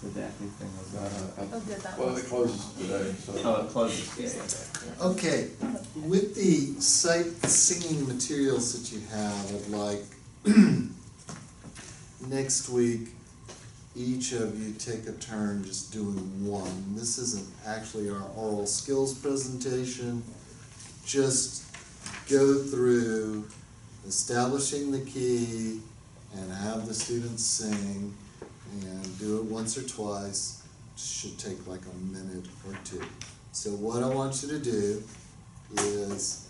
The Daphne thing was Oh, good, that Well, was. it closes today, so. Oh, it closes. Yeah. Okay, with the sight singing materials that you have, I'd like next week, each of you take a turn just doing one. This isn't actually our oral skills presentation. Just go through establishing the key and have the students sing and do it once or twice. Should take like a minute or two. So what I want you to do is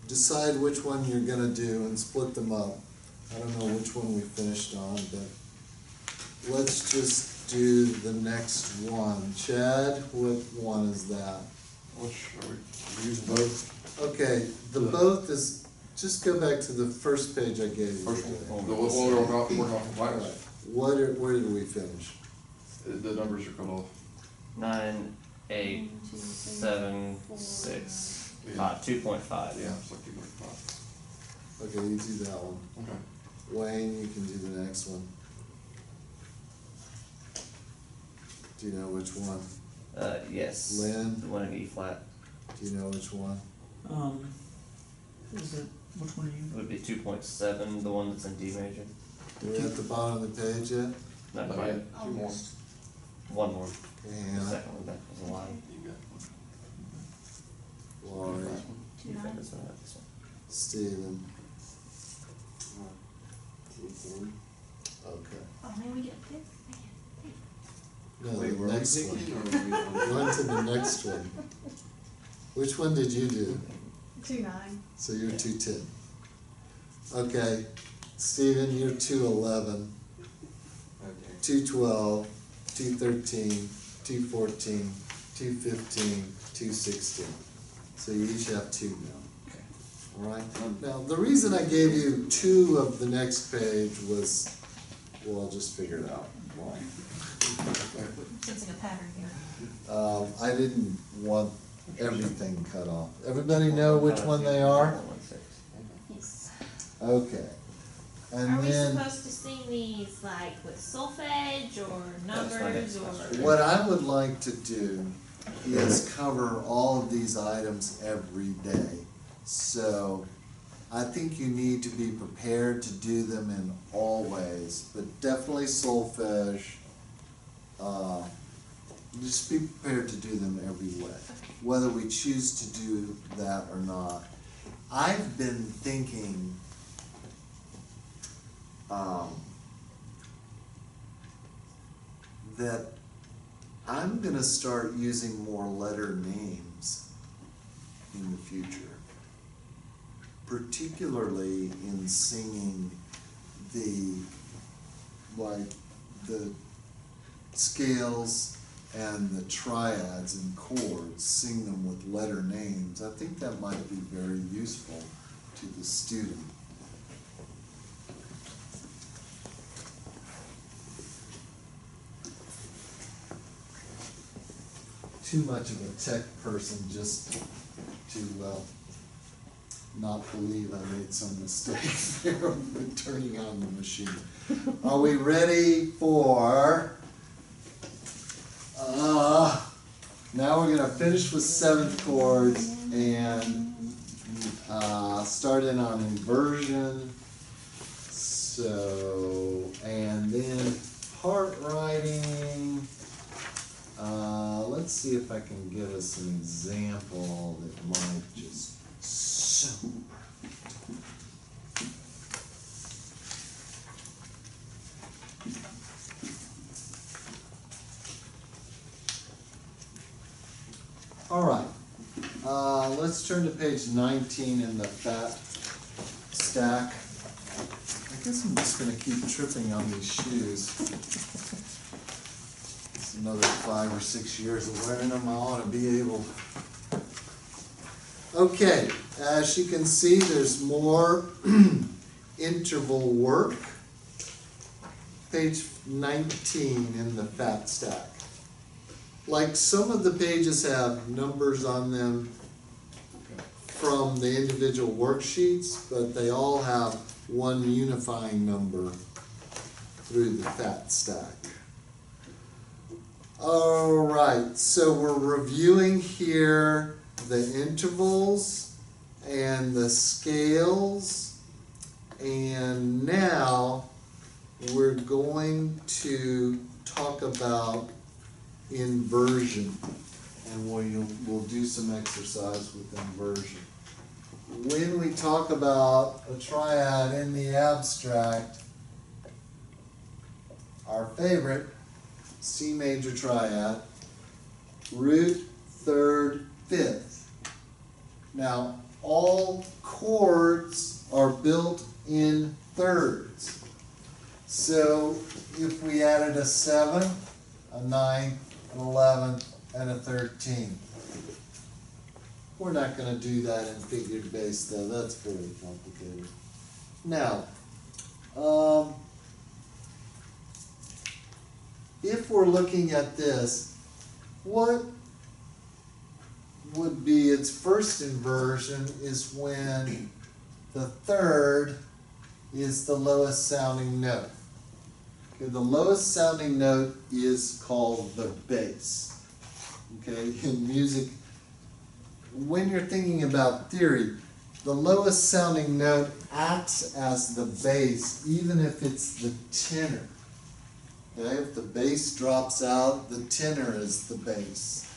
decide which one you're gonna do and split them up. I don't know which one we finished on, but let's just do the next one. Chad, what one is that? Which, are we using both? Okay, the both is, just go back to the first page I gave you. First one, the one we're off compliance. Where did we finish? The numbers are cut off. 9, 8, 7, 6, 5, 2.5. Yeah, it's like 2.5. Okay, you do that one. Okay. Wayne, you can do the next one. Do you know which one? Yes. Lynn? The one in E flat Do you know which one? Is it, which one are you? would be 2.7, the one that's in D major. Are we at the bottom of the page yet? Not Not quite. yet. Two more. One more. Okay, The Hannah, second one, that was a line. You got Laurie, one. You found this one, not this one. Steven. Okay. Oh, man, we get a fifth? No, Wait, were the we next one. thinking, or were we? On to the next one. Which one did you do? 2-9. So you're 210. Okay, Steven, you're 211, 212, 213, 214, 215, 216. So you each have two now. Okay. All right. Now, the reason I gave you two of the next page was, well, I'll just figure it out. Why? Sensing a pattern here. I didn't want everything cut off. Everybody know which one they are? 1.16. Yes. Okay. And Are we then supposed to sing these like with solfege or That's my next numbers or? question. what I would like to do is cover all of these items every day. So I think you need to be prepared to do them in all ways, but definitely solfege. Just be prepared to do them every way, whether we choose to do that or not. I've been thinking that I'm gonna start using more letter names in the future, particularly in singing the scales and the triads and chords, sing them with letter names. I think that might be very useful to the student. Too much of a tech person just to not believe I made some mistake there with turning on the machine. Are we ready for, now we're gonna finish with seventh chords and start in on inversion. So, and then part writing. Let's see if I can give us an example that might just so all right, let's turn to page 19 in the fat stack. I guess I'm just gonna keep tripping on these shoes. It's another 5 or 6 years of wearing them, I ought to be able. Okay, as you can see, there's more interval work. Page 19 in the fat stack. Like some of the pages have numbers on them from the individual worksheets, but they all have one unifying number through the fat stack. Alright, so we're reviewing here the intervals and the scales, and now we're going to talk about inversion, and we'll do some exercise with inversion. When we talk about a triad in the abstract, our favorite, C major triad, root, third, fifth. Now, all chords are built in thirds. So, if we added a 7, a 9, an 11, and a 13. We're not going to do that in figured bass though, that's very complicated. Now, if we're looking at this, what would be its first inversion is when the third is the lowest sounding note. Okay, the lowest sounding note is called the bass. Okay, in music, when you're thinking about theory, the lowest sounding note acts as the bass, even if it's the tenor. Okay, if the bass drops out, the tenor is the bass.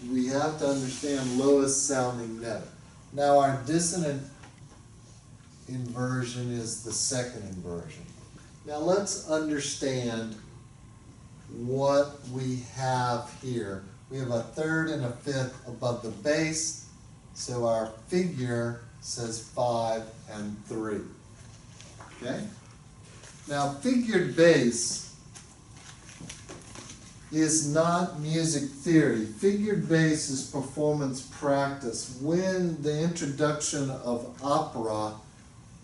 We have to understand lowest sounding note. Now our dissonant inversion is the second inversion. Now let's understand what we have here. We have a third and a fifth above the bass, so our figure says 5 and 3. Okay? Now figured bass is not music theory. Figured bass is performance practice. When the introduction of opera,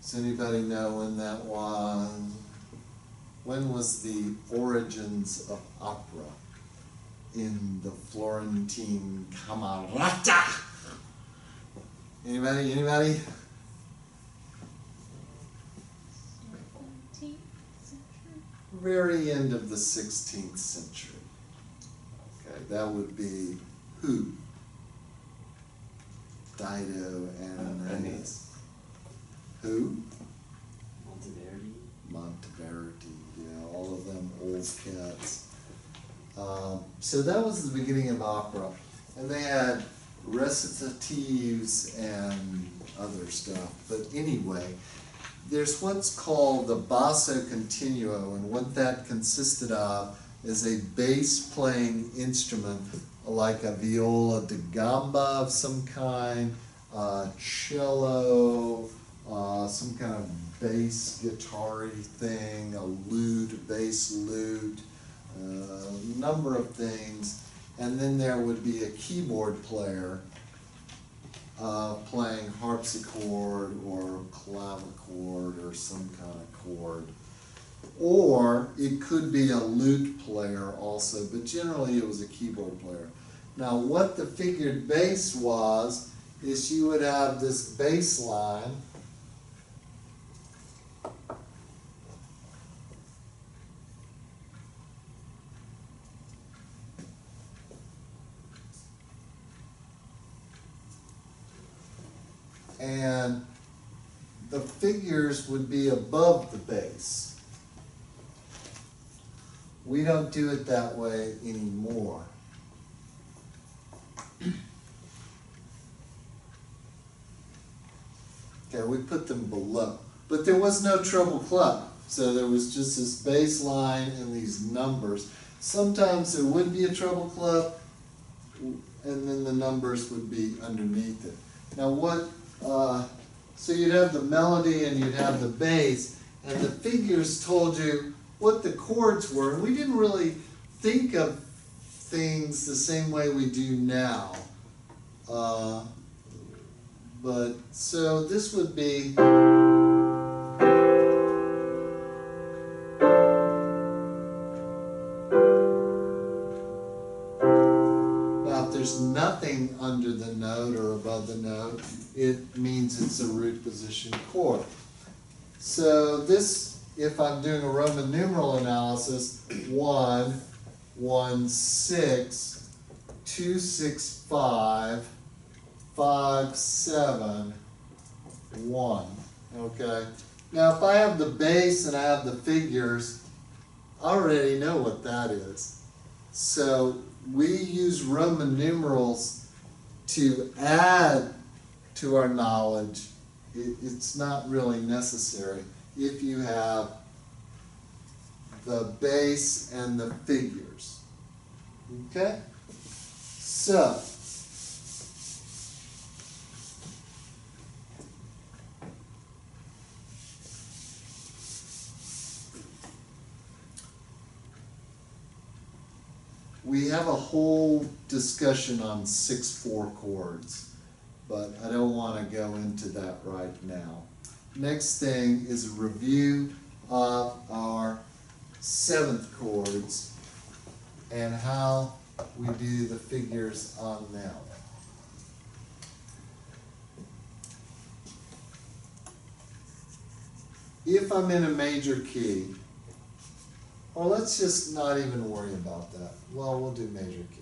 does anybody know when that was? When was the origins of opera in the Florentine Camerata? Anybody? 17th century? Very end of the 16th century. Okay, that would be who? Dido and Aeneas. Who? Monteverdi. Monteverdi, yeah, all of them old cats. So that was the beginning of opera, and they had recitatives and other stuff. But anyway, there's what's called the basso continuo, and what that consisted of is a bass playing instrument like a viola da gamba of some kind, cello, some kind of bass guitar-y thing, a lute, a bass lute, a number of things, and then there would be a keyboard player playing harpsichord or clavichord or some kind of chord. Or it could be a lute player also, but generally it was a keyboard player. Now what the figured bass was, is you would have this bass line, and the figures would be above the bass. We don't do it that way anymore. Okay, we put them below. But there was no treble clef, so there was just this bass line and these numbers. Sometimes there would be a treble clef, and then the numbers would be underneath it. Now what, so you'd have the melody and you'd have the bass, and the figures told you what the chords were, and we didn't really think of things the same way we do now. But so this would be now if there's nothing under the note or above the note, it means it's a root position chord. So this if I'm doing a Roman numeral analysis, 1, 1, 6, 2, 6, 5, 5, 7, 1, okay? Now, if I have the base and I have the figures, I already know what that is. So we use Roman numerals to add to our knowledge. It's not really necessary if you have the base and the figures. Okay? So, we have a whole discussion on 6/4 chords, but I don't want to go into that right now. Next thing is a review of our 7th chords and how we do the figures on them. If I'm in a major key, or let's just not even worry about that. Well, we'll do major key.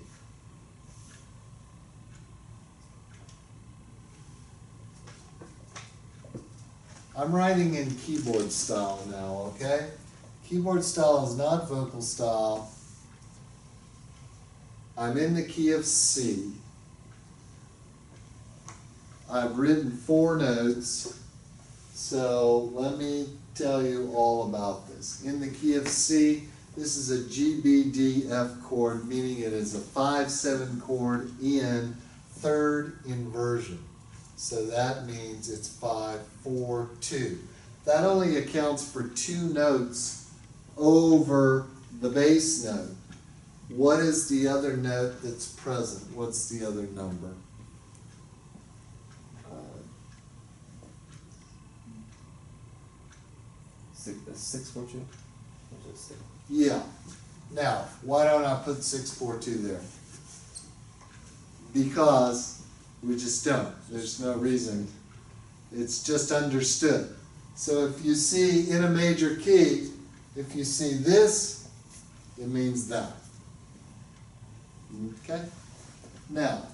I'm writing in keyboard style now, okay? Keyboard style is not vocal style. I'm in the key of C. I've written 4 notes, so let me tell you all about this. In the key of C, this is a G, B, D, F chord, meaning it is a 5/7 chord in 3rd inversion. So that means it's 5/4/2. That only accounts for 2 notes over the bass note. What is the other note that's present? What's the other number? Six, 4, 2? Or just 6? Yeah. Now, why don't I put 6/4/2 there? Because we just don't. There's no reason. It's just understood. So if you see in a major key, if you see this, it means that. Okay? Now,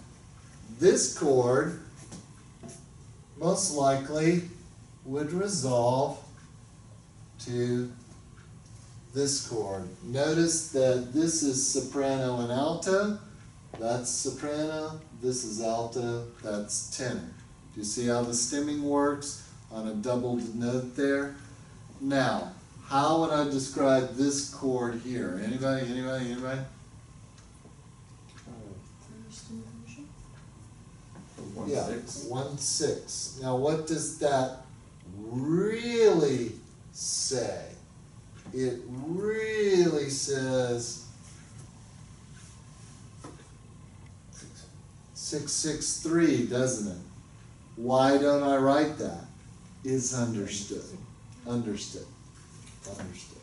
this chord most likely would resolve to this chord. Notice that this is soprano and alto. That's soprano. This is alto. That's tenor. Do you see how the stemming works on a doubled note there? Now, how would I describe this chord here? Anybody? Anybody? Anybody? One, Yeah, 6. 1/6. Now, what does that really say? It really says 6/6/3, doesn't it? Why don't I write that? It's understood. Understood. Understood.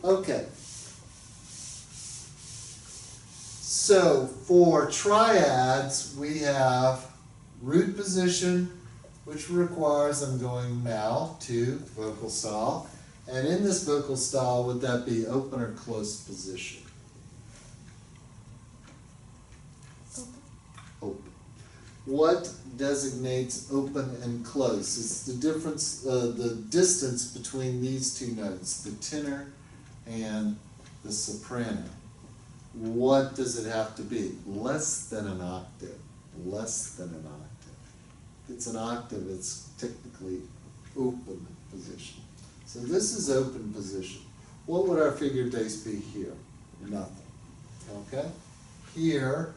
Okay. So for triads, we have root position, which requires I'm going now to vocal style. And in this vocal style, would that be open or closed position? Open. What designates open and close? It's the difference, the distance between these 2 notes, the tenor and the soprano. What does it have to be? Less than an octave. Less than an octave. If it's an octave, it's technically open position. So this is open position. What would our figured bass be here? Nothing. Okay? Here,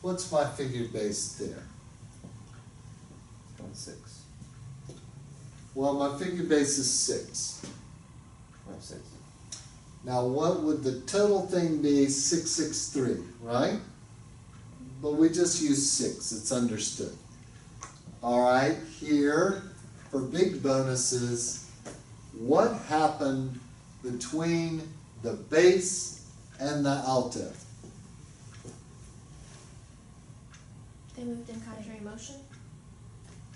what's my figured bass there? 1, 6. Well, my figured bass is 6. 1, 6. Now, what would the total thing be? 6/6/3, right? But we just use 6. It's understood. All right, here, for big bonuses, what happened between the bass and the alto. They moved in contrary motion?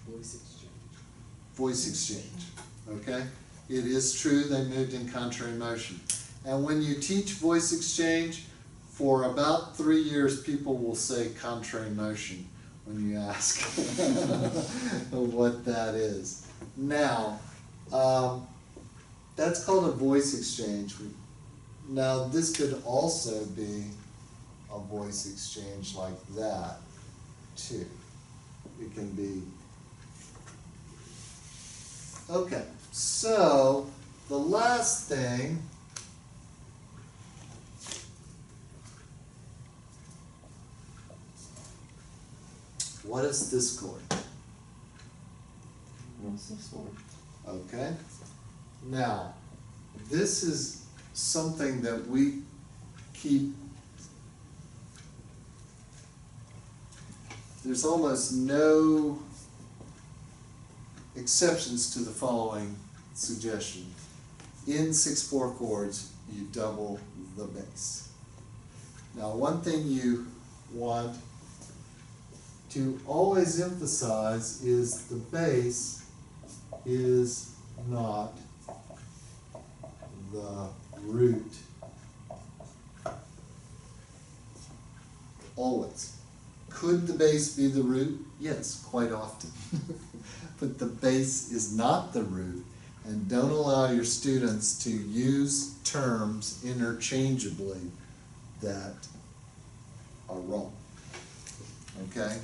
Voice exchange. Voice exchange, okay? It is true they moved in contrary motion. And when you teach voice exchange, for about 3 years, people will say contrary motion when you ask what that is. Now, that's called a voice exchange. Now, this could also be a voice exchange like that, too. It can be. Okay, so the last thing what is this chord? No, 6/4. Okay, now this is something that we keep. There's almost no exceptions to the following suggestion. In 6/4 chords, you double the bass. Now, one thing you want to always emphasize is the bass is not the root. Always. Could the bass be the root? Yes, quite often. But the bass is not the root, and don't allow your students to use terms interchangeably that are wrong. Okay?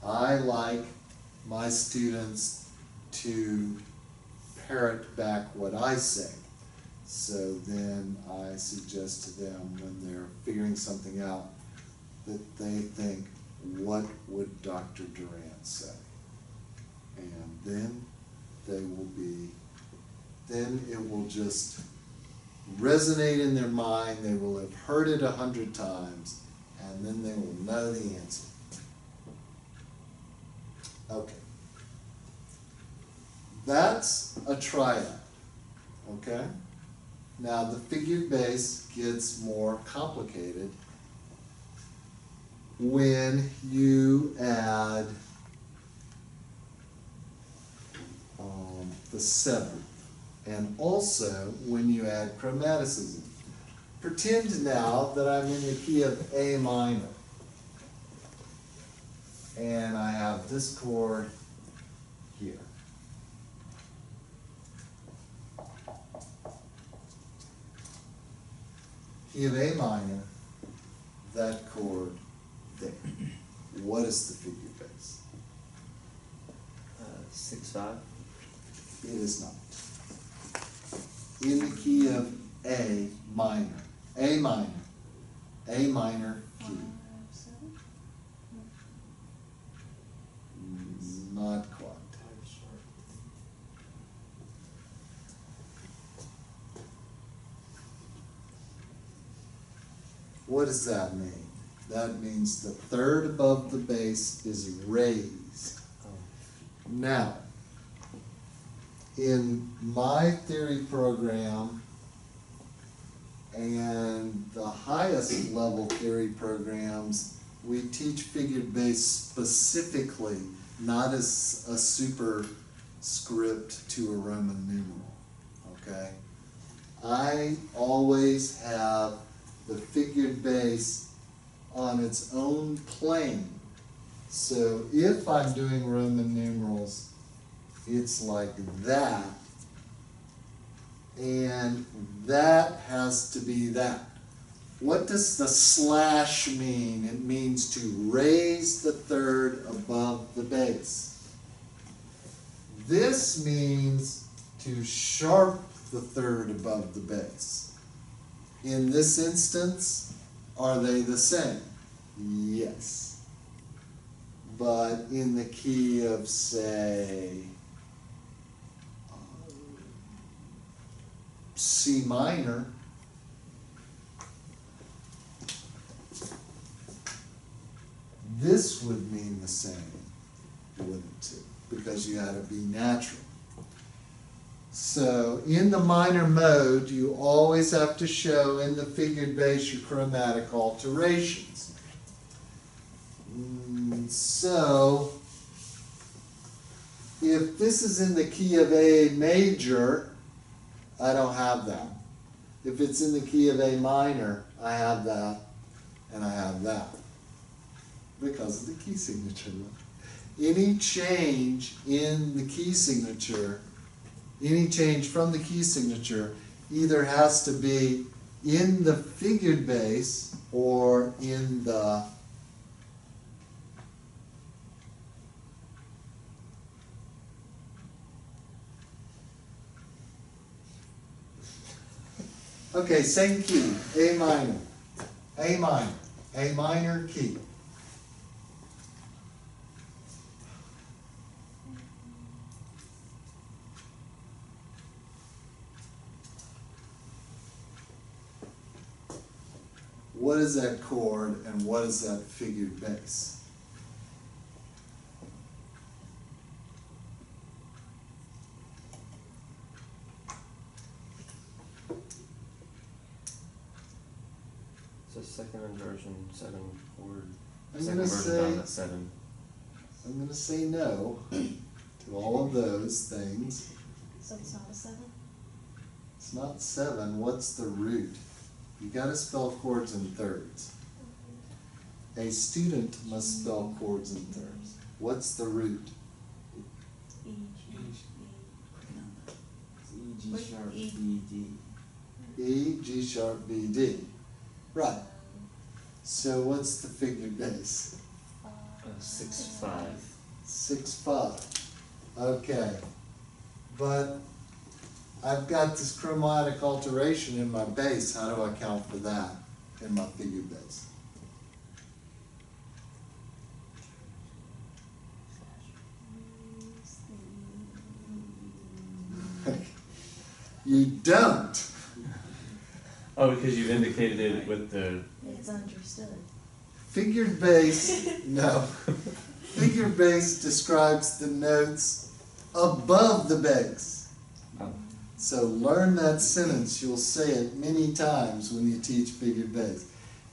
I like my students to parrot back what I say. So then I suggest to them when they're figuring something out that they think, what would Dr. Durant say? And then then it will just resonate in their mind. They will have heard it 100 times, and then they will know the answer. Okay. That's a triad, okay? Now the figured bass gets more complicated when you add the seventh, and also when you add chromaticism. Pretend now that I'm in the key of A minor, and I have this chord here. Key of A minor, that chord there. What is the figured bass? 6/5. It is not. In the key of A minor, A minor, A minor key. 5/7. Not quite. What does that mean? That means the third above the bass is raised. Now, in my theory program and the highest level theory programs, we teach figured bass specifically, not as a superscript to a Roman numeral, okay? I always have the figured bass on its own plane. So if I'm doing Roman numerals, it's like that, and that has to be that. What does the slash mean? It means to raise the third above the bass. This means to sharp the third above the bass. In this instance, are they the same? Yes. But in the key of, say, C minor, this would mean the same, wouldn't it? Because you had to be natural. So in the minor mode, you always have to show in the figured bass your chromatic alterations. So if this is in the key of A major, I don't have that. If it's in the key of A minor, I have that, and I have that, because of the key signature. Any change in the key signature, any change from the key signature, either has to be in the figured bass or in the okay, same key, A minor, A minor, A minor key. What is that chord and what is that figured bass? So second inversion, 7 chord. I'm Second gonna version say, down at 7. I'm gonna say no to all of those things. So it's not a 7? It's not 7, what's the root? You gotta spell chords in thirds. A student must spell chords in thirds. What's the root? E, G, E, G sharp, B, D. E, G sharp, B, D. Right. So what's the figured bass? 6, 5. 6, 5. Okay. But I've got this chromatic alteration in my bass. How do I account for that in my figured bass? You don't. Oh, because you've indicated it with the. It's understood. Figured bass, no. Figured bass describes the notes above the bass. Oh. So learn that sentence. You'll say it many times when you teach figured bass.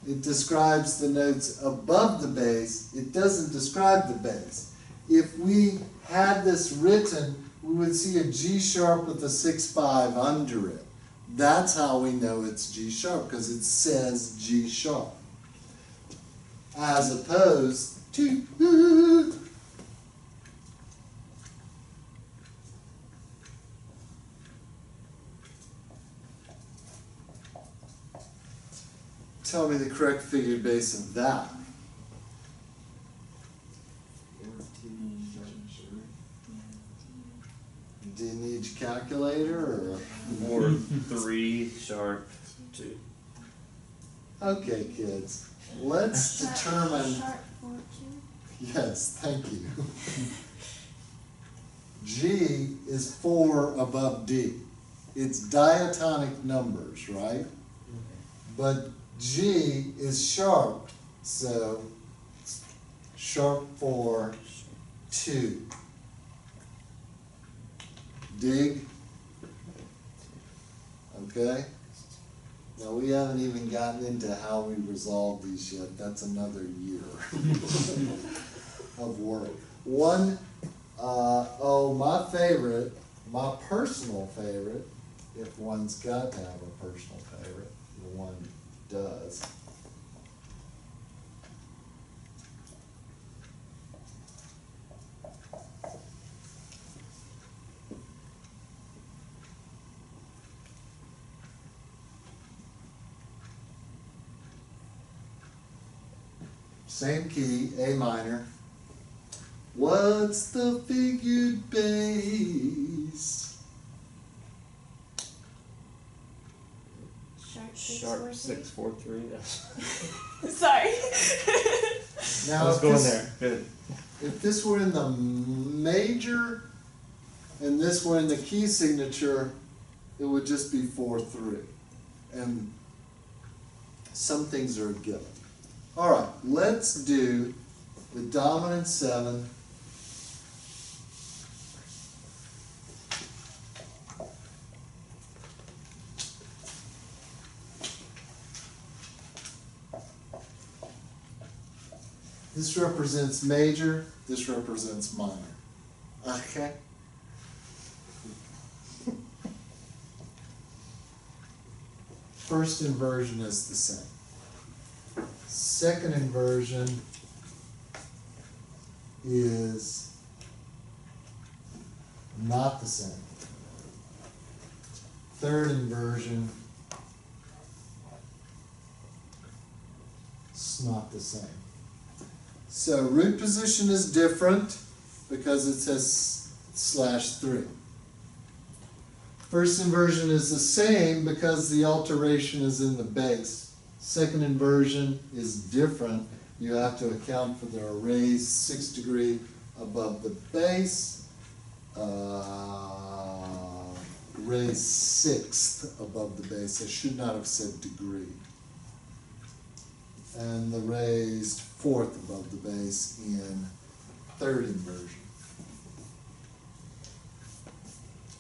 It describes the notes above the bass. It doesn't describe the bass. If we had this written, we would see a G sharp with a 6-5 under it. That's how we know it's G sharp, because it says G sharp. As opposed to tell me the correct figured bass of that. Do you need your calculator or? Or 3 sharp 2. Okay, kids, let's determine. Sharp 4, 2. Yes, thank you. G is 4 above D. It's diatonic numbers, right? But G is sharp, so sharp 4, 2. Dig? Okay? Now, we haven't even gotten into how we resolve these yet. That's another year of work. My favorite, my personal favorite, if one's got to have a personal favorite, the one does. Same key, A minor. What's the figured bass? Sharp 6, 4, 3. Sharp 6, 4, 3. Sorry. Now, Let's if go in this, there. Good. if this were in the major and this were in the key signature, it would just be 4, 3. And some things are a given. All right, let's do the dominant 7. This represents major, this represents minor. Okay? First inversion is the same. Second inversion is not the same. Third inversion is not the same. So root position is different because it says /3. First inversion is the same because the alteration is in the base. Second inversion is different. You have to account for the raised 6 degree above the base, raised 6th above the base. I should not have said degree. And the raised 4th above the base in third inversion.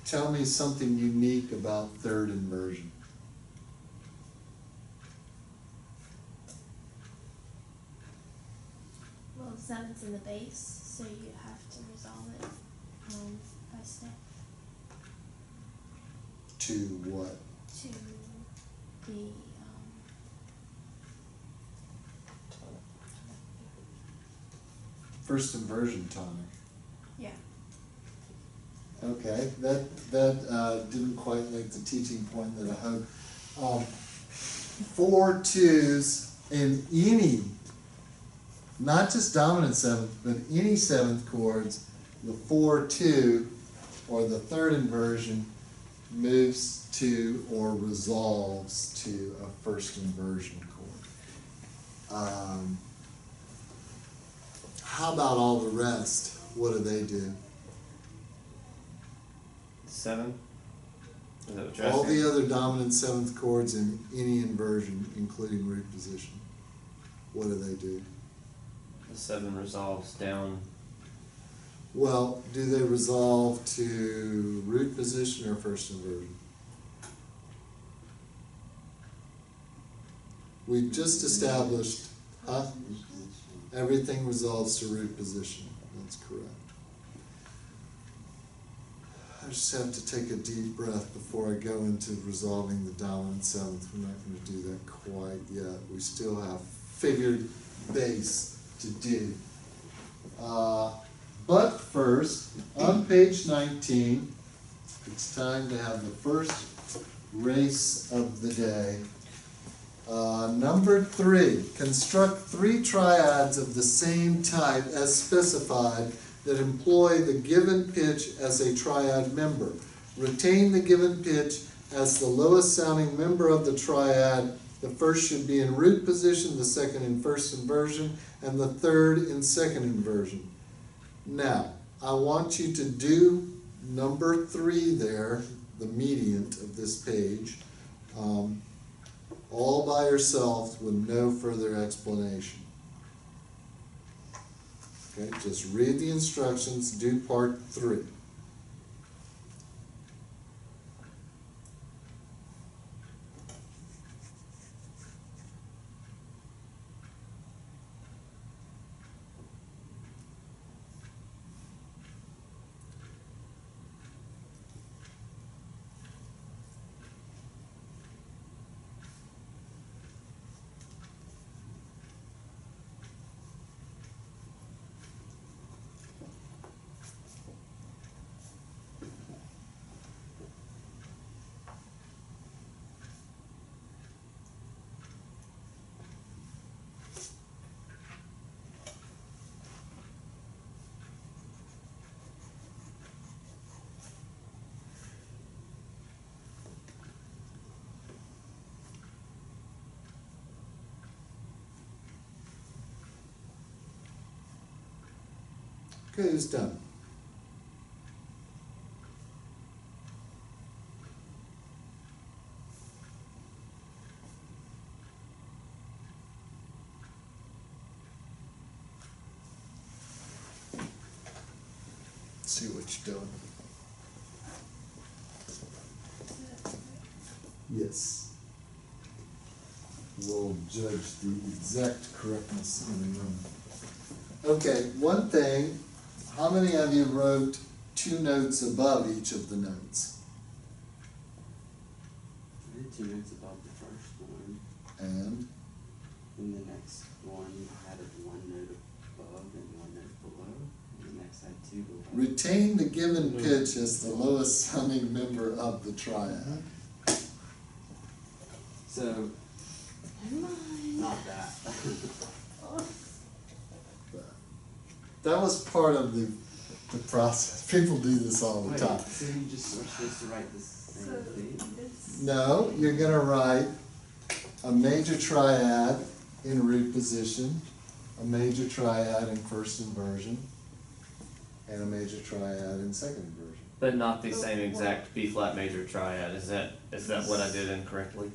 Tell me something unique about third inversion. Well, 7's in the base, so you have to resolve it by step To what? to the First inversion tonic. yeah. Okay, that didn't quite make the teaching point that I hoped. 4 2s in any, not just dominant seventh, but any seventh chords, the 4-2 or the third inversion moves to or resolves to a first inversion chord. How about all the rest? What do they do? 7? Is that what you're All asking? the other dominant seventh chords in any inversion, including root position, what do they do? The 7 resolves down. Well, do they resolve to root position or first inversion? We've just established, huh? Everything resolves to root position. That's correct. I just have to take a deep breath before I go into resolving the dominant seventh. We're not going to do that quite yet. We still have figured bass to do. But first, on page 19, it's time to have the first race of the day. Number 3, construct 3 triads of the same type as specified that employ the given pitch as a triad member. Retain the given pitch as the lowest sounding member of the triad. The first should be in root position, the second in first inversion, and the third in second inversion. Now, I want you to do number 3 there, the mediant of this page, all by yourself with no further explanation. Okay, just read the instructions, do part 3. Okay, who's done? See what you're doing. Yes. We'll judge the exact correctness in a moment. Okay, one thing, how many of you wrote 2 notes above each of the notes? I did 2 notes above the first one. And, In the next one, I added 1 note above and 1 note below. And the next I had 2 below. retain the given pitch as the lowest sounding member of the triad. So, Never mind. not that. That was part of the process. People do this all the Wait, time. so you just switched this to write the same So thing? this. No, you're gonna write a major triad in root position, a major triad in first inversion, and a major triad in second inversion. But not the same exact B flat major triad, is that what I did incorrectly?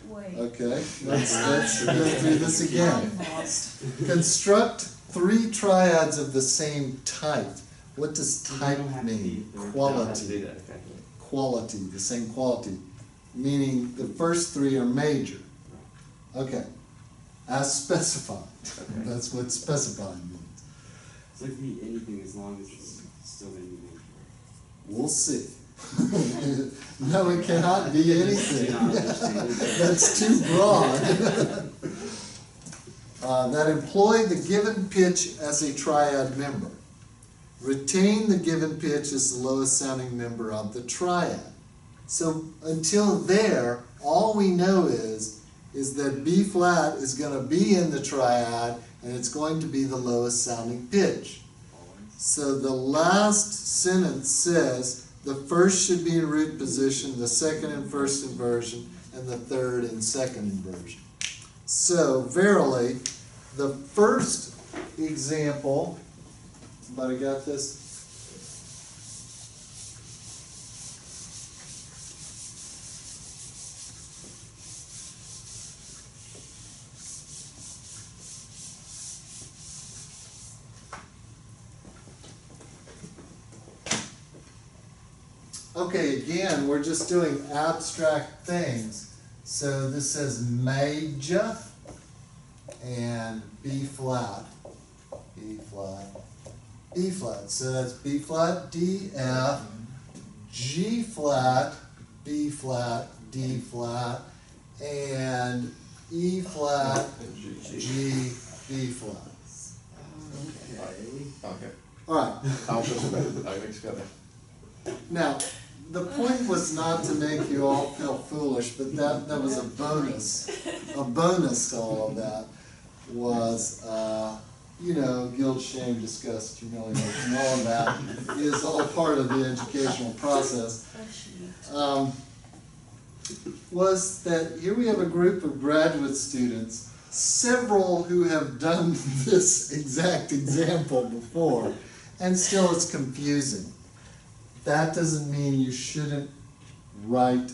Wait. Okay, let's go through this again. I'm lost. Construct 3 triads of the same type. What does They type don't have to be mean? third. I have to do Quality. that, okay. Quality, the same quality. Meaning the first 3 are major. Okay. As specified. Okay. That's what specified means. So it can be anything as long as it's still gonna be major. We'll see. No, it cannot be anything. Do not understand. That's too broad. That employ the given pitch as a triad member. Retain the given pitch as the lowest sounding member of the triad. So until there, all we know is that B flat is going to be in the triad and it's going to be the lowest sounding pitch. So the last sentence says the first should be in root position, the second in first inversion, and the third in second inversion. So verily, the first example, everybody got this? Okay, again, we're just doing abstract things. So this says major and B flat, B flat, E flat. So that's B flat, D, F, G flat, B flat, D flat, and E flat, G, B flat. Okay. Okay. All right. I'll just, I mix together. Now, the point was not to make you all feel foolish, but that was a bonus. A bonus to all of that was, guilt, shame, disgust, humiliation, all of that is all part of the educational process. Was that here we have a group of graduate students, several who have done this exact example before, and still it's confusing. That doesn't mean you shouldn't write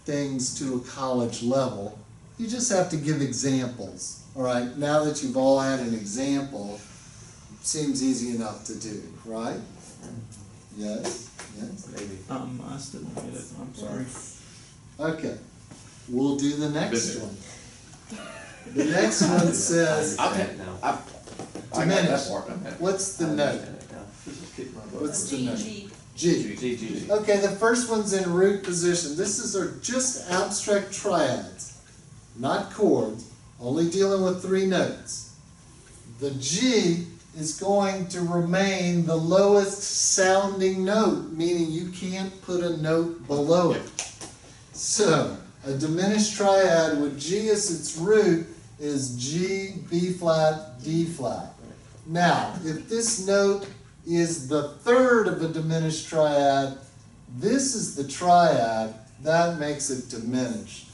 things to a college level. You just have to give examples. All right, now that you've all had an example, seems easy enough to do, right? Yes? Yes? Maybe. I still don't get it, I'm sorry. Okay, we'll do the next Good. one. The next one says, Okay. No. I got Diminish. that part, okay. what's the note? What's the note? G. G. G. Okay, the first one's in root position. This are just abstract triads, not chords, only dealing with 3 notes. The G is going to remain the lowest sounding note, meaning you can't put a note below it. So, a diminished triad with G as its root is G, B flat, D flat. Now, if this note is the third of a diminished triad, this is the triad, that makes it diminished.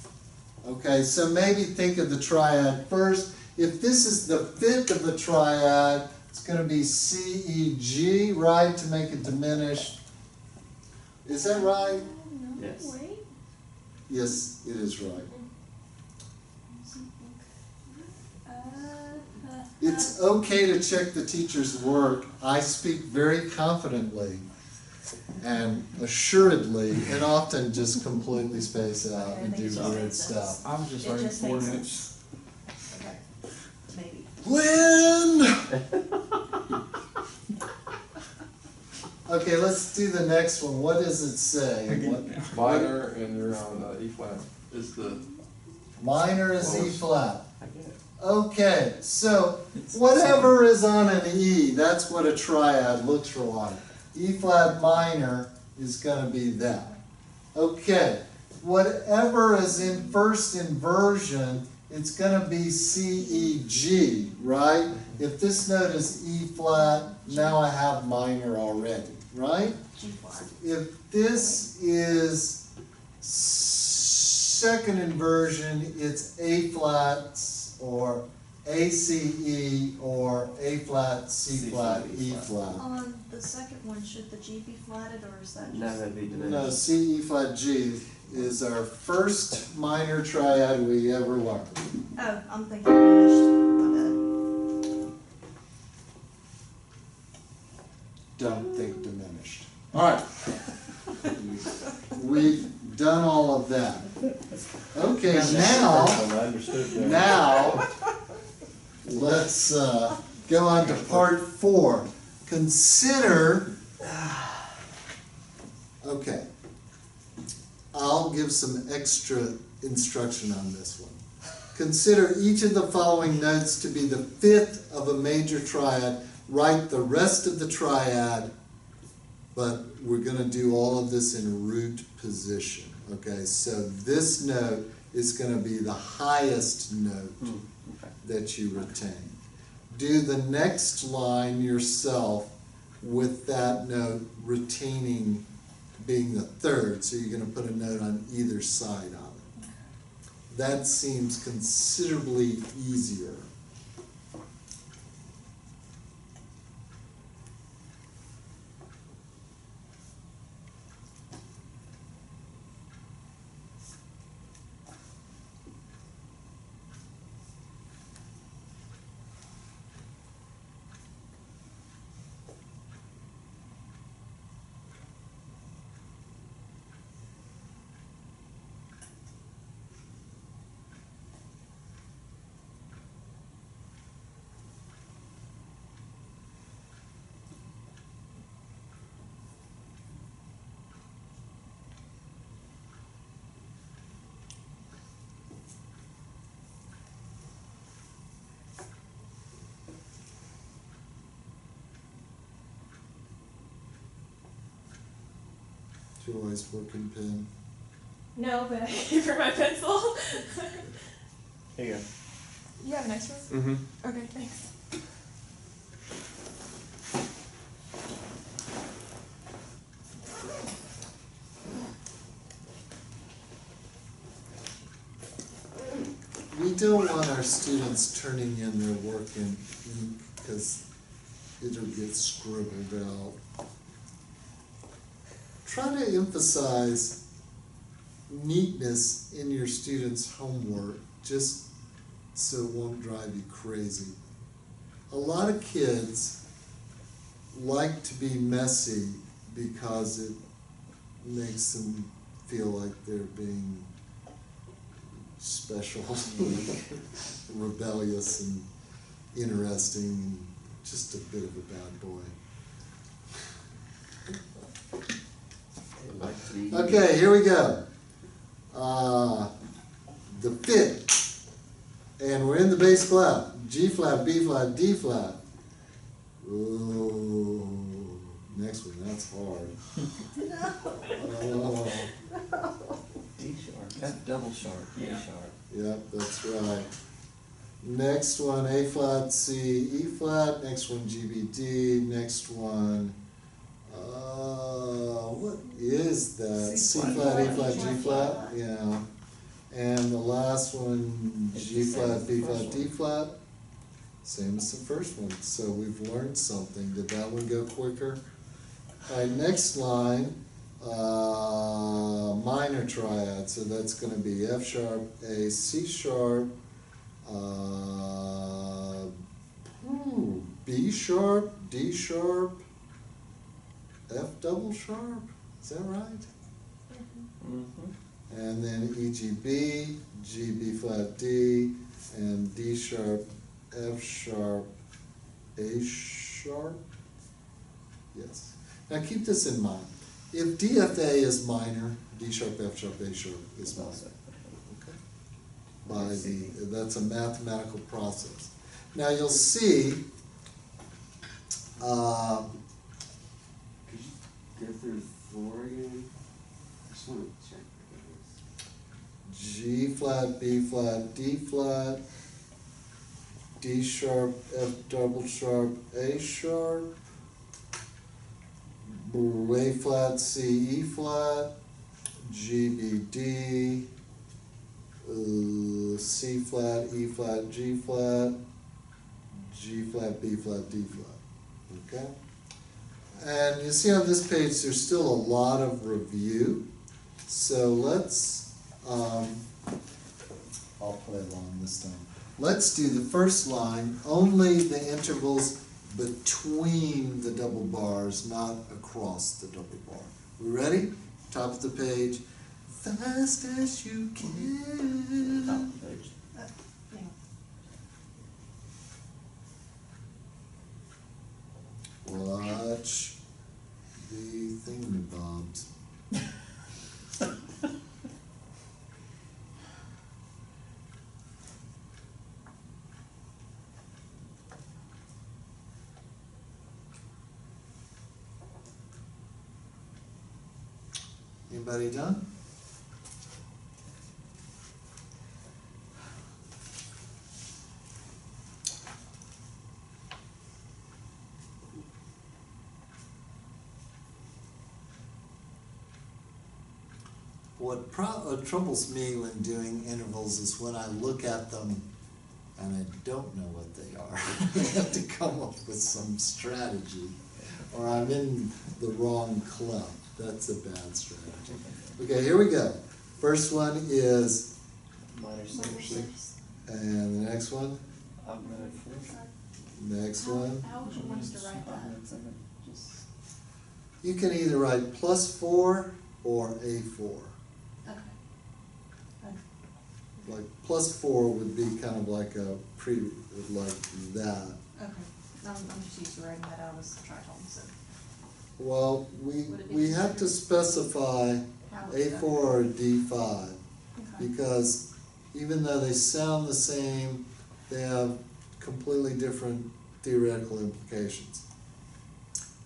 Okay, so maybe think of the triad first. If this is the 5th of the triad, it's going to be C, E, G, right, to make it diminished. Is that right? No, Yes. wait. Yes, it is right. It's okay to check the teacher's work. I speak very confidently and assuredly, and often just completely space out and do weird stuff. I was just It writing just 4 makes notes. Okay. Maybe. Lynn! Okay, let's do the next one. What does it say? What- Minor and you're on E flat is the, Minor is E Close. flat. I get it. Okay, so whatever is on an E, that's what a triad looks like. E flat minor is gonna be that. Okay, whatever is in first inversion, it's gonna be C, E, G, right? If this note is E flat, now I have minor already, right? G flat. If this is second inversion, it's A flat or A C E or A flat, C flat, E flat. On the second one, should the G be flatted or is that just? No, that'd be diminished. No, C, E flat, G is our first minor triad we ever learned. Oh, I'm thinking diminished, Don't think diminished. Alright. We've done all of that. Okay, now, I understood that. now, let's go on to part 4. Consider, okay, I'll give some extra instruction on this one. Consider each of the following notes to be the fifth of a major triad. Write the rest of the triad, but we're going to do all of this in root position. Okay, so this note is going to be the highest note Okay. that you retain. Do the next line yourself with that note retaining being the third, so you're going to put a note on either side of it. That seems considerably easier. Joy's working pen. No, but I came for my pencil. Here you go. You have an extra one? Mm-hmm. Okay, thanks. We don't want our students turning in their work in ink because it'll get scribbled out. Try to emphasize neatness in your students' homework just so it won't drive you crazy. A lot of kids like to be messy because it makes them feel like they're being special, rebellious and interesting, and just a bit of a bad boy. It likes to be. Okay, here we go. The fifth, and we're in the bass clef. G flat, B flat, D flat. Ooh, next one, that's hard. Oh, D sharp. That's double sharp. D sharp. yep, that's right. Next one, A flat, C, E flat. Next one, G, B, D. Next one, what is that? C C flat, flat, E flat, G G flat. flat, yeah. And the last one, It's G the same flat, as B the flat, first D flat. Same as the first one, so we've learned something. Did that one go quicker? All right, next line, minor triad, so that's gonna be F sharp, A, C sharp, B sharp, D sharp, F double sharp, is that right? Mm-hmm. And then E, G, B, G, B flat, D, and D sharp, F sharp, A sharp, yes. Now keep this in mind. If DFA is minor, D sharp, F sharp, A sharp is minor. Okay? That's a mathematical process. Now you'll see, Could you go through the floor again? I just wanna check those. G flat, B flat, D flat, D sharp, F double sharp, A sharp, A flat, C, E flat, G, B, D, C flat, E flat, G flat, G flat, B flat, D flat, okay? And you see on this page, there's still a lot of review, so let's, I'll play along this time. Let's do the first line, only the intervals between the double bars, not across the double bar. We ready? Top of the page. Fast as you Top can. of the page. Hang on. Watch the thingamabobs. Anybody done? What troubles me when doing intervals is when I look at them and I don't know what they are. I have to come up with some strategy, or I'm in the wrong club. That's a bad strategy. Okay, here we go. First one is, Minor Minor six. six. and the next one, Augmented four. next one. How would you want us to write that? Just, You can either write +4 or A4. okay. Like +4 would be kind of like a like that. Okay, I'm just used to writing that out as a tritone, so. Well, Would it be we have to considered- specify How would that- A4 or D5, Okay. because even though they sound the same, they have completely different theoretical implications.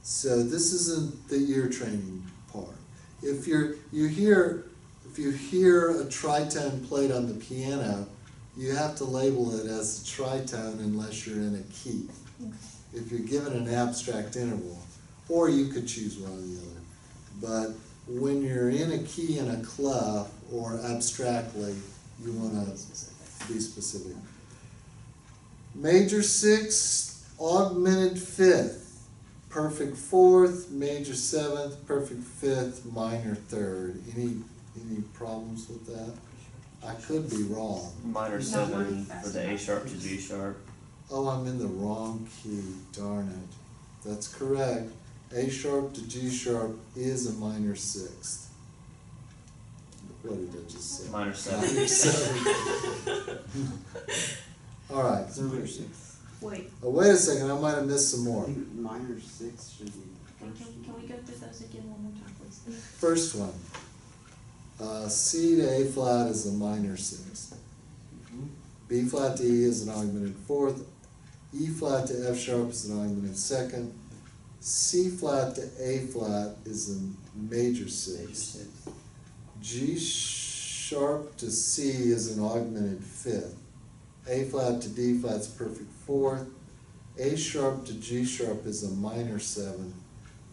So this isn't the ear training part. If you hear a tritone played on the piano, you have to label it as a tritone unless you're in a key. Okay. If you're given an abstract interval, or you could choose one or the other. But when you're in a key in a clef or abstractly, you wanna be specific. Major sixth, augmented fifth, perfect fourth, major seventh, perfect fifth, minor third. Any problems with that? I could be wrong. Minor Not 7 working fast for the A enough. sharp to G sharp. Oh, I'm in the wrong key, darn it. That's correct. A sharp to G sharp is a minor sixth. What did I just say? Minor 7. Minor seven. All right. Wait, Oh, wait a second, I might have missed some I more. think minor six should be can first. we go through those again one more time, please? First one. C to A flat is a minor sixth. B flat to E is an augmented fourth. E flat to F sharp is an augmented second. C flat to A flat is a major Major sixth. 6. G sharp to C is an augmented fifth. A flat to D flat is perfect fourth. A sharp to G sharp is a minor seventh.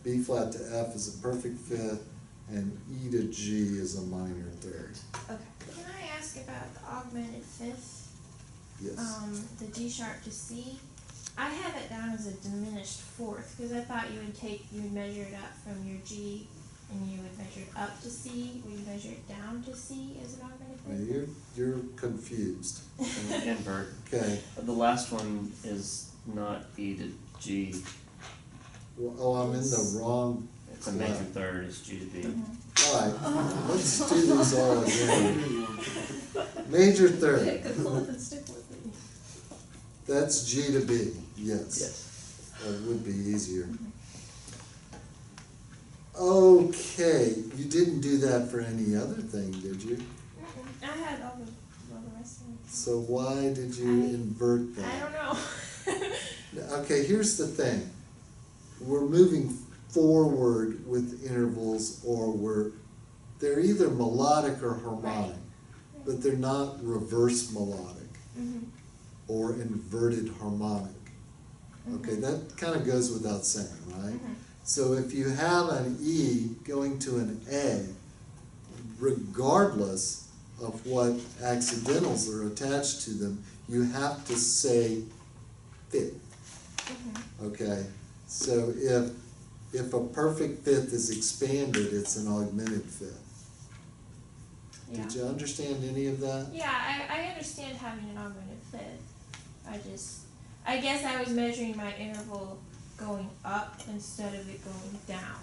B flat to F is a perfect fifth. And E to G is a minor third. Okay. Can I ask about the augmented fifth? Yes. The G sharp to C. I have it down as a diminished fourth because I thought you would measure it up from your G and you would measure it up to C. Would you measure it down to C as an augmented Now, fifth? you're confused. Invert. Okay. The last one is not E to G. Well, oh, I'm in the wrong. It's a major third. It's G to B. All right. Let's do these all again. Major third. Pick a club and stick with it. That's G to B. Yes. Yes. That would be easier. Okay, you didn't do that for any other thing, did you? I had all the rest of them. So why did you invert that? I don't know. Okay, here's the thing. We're moving forward with intervals, or they're either melodic or harmonic, but they're not reverse melodic Mhm. or inverted harmonic. Okay, that kind of goes without saying, right? Mhm. So if you have an E going to an A, regardless of what accidentals are attached to them, you have to say fifth. Mhm. Okay, so if a perfect fifth is expanded, it's an augmented fifth. Yeah. Did you understand any of that? Yeah, I understand having an augmented fifth. I guess I was measuring my interval going up instead of it going down.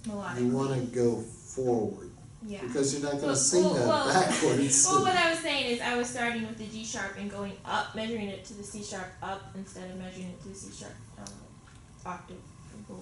Melodic. You wanna go forward, Yeah. because you're not gonna Well, sing that well, backwards. Well, what I was saying is I was starting with the G sharp and going up, measuring it to the C sharp up instead of measuring it to the C sharp octave below.